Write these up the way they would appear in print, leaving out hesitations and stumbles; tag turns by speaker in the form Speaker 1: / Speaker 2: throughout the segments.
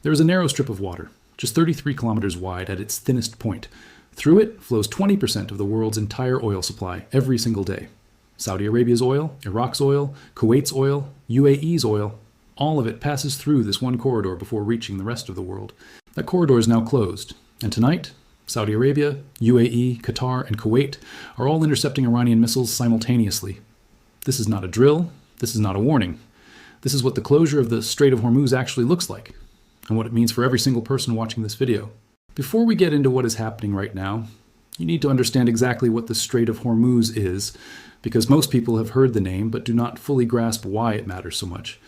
Speaker 1: There is a narrow strip of water, just 33 kilometers wide at its thinnest point. Through it flows 20% of the world's entire oil supply every single day. Saudi Arabia's oil, Iraq's oil, Kuwait's oil, UAE's oil, all of it passes through this one corridor before reaching the rest of the world. That corridor is now closed, and tonight, Saudi Arabia, UAE, Qatar, and Kuwait are all intercepting Iranian missiles simultaneously. This is not a drill, this is not a warning. This is what the closure of the Strait of Hormuz actually looks like, and what it means for every single person watching this video. Before we get into what is happening right now, you need to understand exactly what the Strait of Hormuz is, because most people have heard the name but do not fully grasp why it matters so much.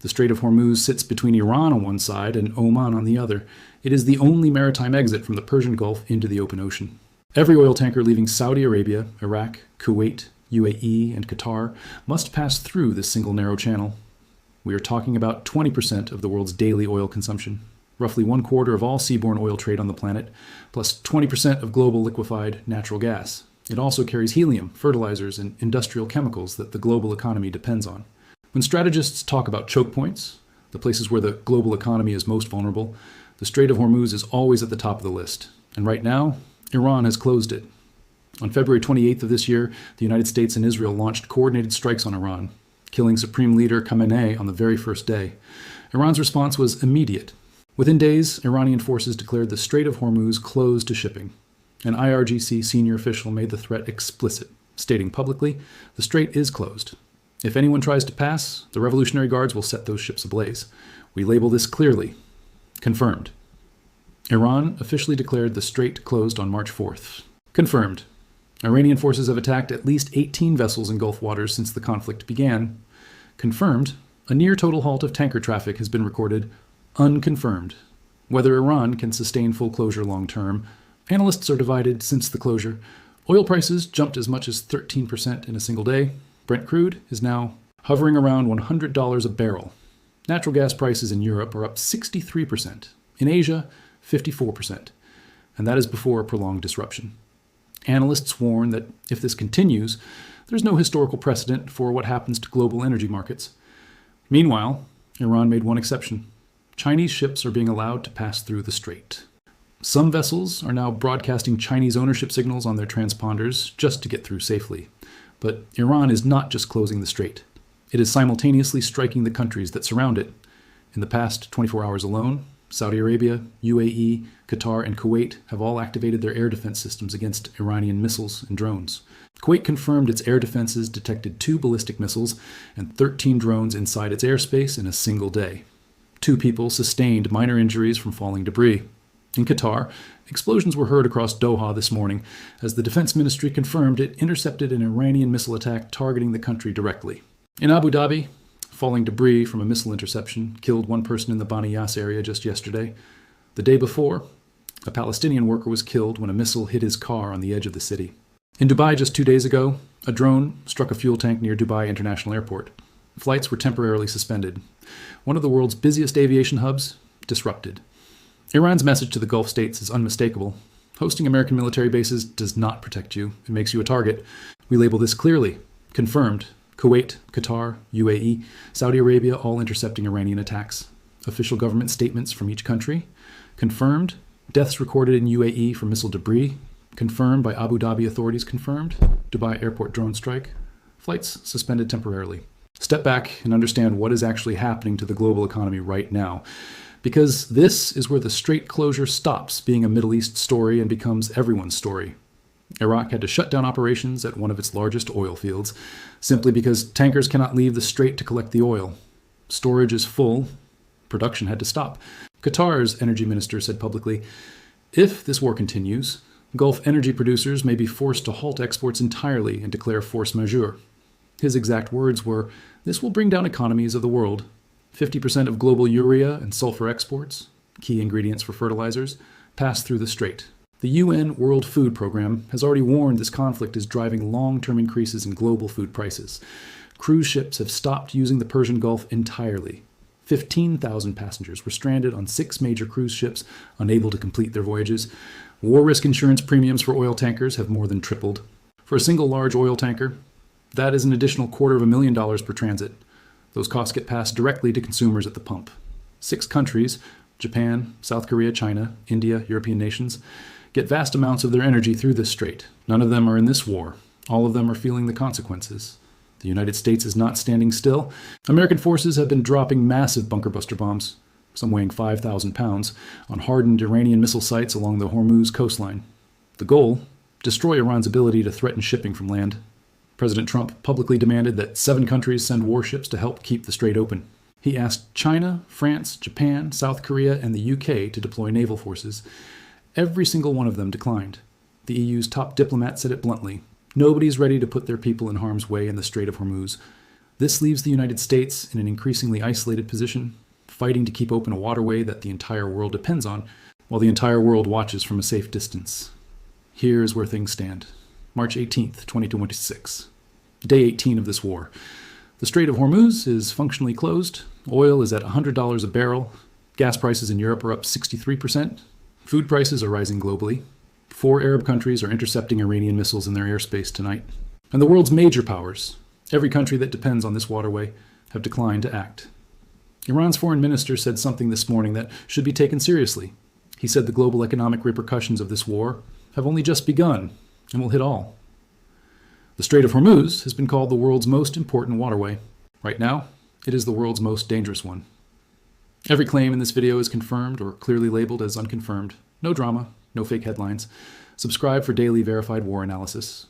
Speaker 1: The Strait of Hormuz sits between Iran on one side and Oman on the other. It is the only maritime exit from the Persian Gulf into the open ocean. Every oil tanker leaving Saudi Arabia, Iraq, Kuwait, UAE, and Qatar must pass through this single narrow channel. We are talking about 20% of the world's daily oil consumption, roughly 1/4 of all seaborne oil trade on the planet, plus 20% of global liquefied natural gas. It also carries helium, fertilizers, and industrial chemicals that the global economy depends on. When strategists talk about choke points, the places where the global economy is most vulnerable, the Strait of Hormuz is always at the top of the list. And right now, Iran has closed it. On February 28th of this year, the United States and Israel launched coordinated strikes on Iran, killing Supreme Leader Khamenei on the very first day. Iran's response was immediate. Within days, Iranian forces declared the Strait of Hormuz closed to shipping. An IRGC senior official made the threat explicit, stating publicly, the strait is closed. If anyone tries to pass, the Revolutionary Guards will set those ships ablaze. We label this clearly. Confirmed. Iran officially declared the strait closed on March 4th. Confirmed. Iranian forces have attacked at least 18 vessels in Gulf waters since the conflict began. Confirmed. A near total halt of tanker traffic has been recorded. Unconfirmed. Whether Iran can sustain full closure long term, analysts are divided since the closure. Oil prices jumped as much as 13% in a single day. Brent crude is now hovering around $100 a barrel. Natural gas prices in Europe are up 63%. In Asia, 54%. And that is before a prolonged disruption. Analysts warn that if this continues, there's no historical precedent for what happens to global energy markets. Meanwhile, Iran made one exception. Chinese ships are being allowed to pass through the strait. Some vessels are now broadcasting Chinese ownership signals on their transponders just to get through safely. But Iran is not just closing the strait. It is simultaneously striking the countries that surround it. In the past 24 hours alone, Saudi Arabia, UAE, Qatar, and Kuwait have all activated their air defense systems against Iranian missiles and drones. Kuwait confirmed its air defenses detected 2 ballistic missiles and 13 drones inside its airspace in a single day. 2 people sustained minor injuries from falling debris. In Qatar, explosions were heard across Doha this morning as the Defense Ministry confirmed it intercepted an Iranian missile attack targeting the country directly. In Abu Dhabi, falling debris from a missile interception killed 1 person in the Bani Yas area just yesterday. The day before, a Palestinian worker was killed when a missile hit his car on the edge of the city. In Dubai just 2 days ago, a drone struck a fuel tank near Dubai International Airport. Flights were temporarily suspended. One of the world's busiest aviation hubs disrupted. Iran's message to the Gulf states is unmistakable. Hosting American military bases does not protect you. It makes you a target. We label this clearly. Confirmed. Kuwait, Qatar, UAE, Saudi Arabia all intercepting Iranian attacks. Official government statements from each country. Confirmed. Deaths recorded in UAE from missile debris. Confirmed by Abu Dhabi authorities. Confirmed. Dubai airport drone strike. Flights suspended temporarily. Step back and understand what is actually happening to the global economy right now. Because this is where the strait closure stops being a Middle East story and becomes everyone's story. Iraq had to shut down operations at one of its largest oil fields, simply because tankers cannot leave the strait to collect the oil. Storage is full. Production had to stop. Qatar's energy minister said publicly, if this war continues, Gulf energy producers may be forced to halt exports entirely and declare force majeure. His exact words were, this will bring down economies of the world. 50% of global urea and sulfur exports, key ingredients for fertilizers, pass through the strait. The UN World Food Program has already warned this conflict is driving long-term increases in global food prices. Cruise ships have stopped using the Persian Gulf entirely. 15,000 passengers were stranded on 6 major cruise ships, unable to complete their voyages. War risk insurance premiums for oil tankers have more than tripled. For a single large oil tanker, that is an additional $250,000 per transit. Those costs get passed directly to consumers at the pump. 6 countries, Japan, South Korea, China, India, European nations get vast amounts of their energy through this strait. None of them are in this war. All of them are feeling the consequences. The United States is not standing still. American forces have been dropping massive bunker buster bombs, some weighing 5,000 pounds, on hardened Iranian missile sites along the Hormuz coastline. The goal? Destroy Iran's ability to threaten shipping from land. President Trump publicly demanded that 7 countries send warships to help keep the strait open. He asked China, France, Japan, South Korea, and the UK to deploy naval forces. Every single one of them declined. The EU's top diplomat said it bluntly. Nobody's ready to put their people in harm's way in the Strait of Hormuz. This leaves the United States in an increasingly isolated position, fighting to keep open a waterway that the entire world depends on, while the entire world watches from a safe distance. Here's where things stand. March 18th, 2026. Day 18 of this war. The Strait of Hormuz is functionally closed. Oil is at $100 a barrel. Gas prices in Europe are up 63%. Food prices are rising globally. 4 Arab countries are intercepting Iranian missiles in their airspace tonight. And the world's major powers, every country that depends on this waterway, have declined to act. Iran's foreign minister said something this morning that should be taken seriously. He said the global economic repercussions of this war have only just begun and will hit all. The Strait of Hormuz has been called the world's most important waterway. Right now, it is the world's most dangerous one. Every claim in this video is confirmed or clearly labeled as unconfirmed. No drama, no fake headlines. Subscribe for daily verified war analysis.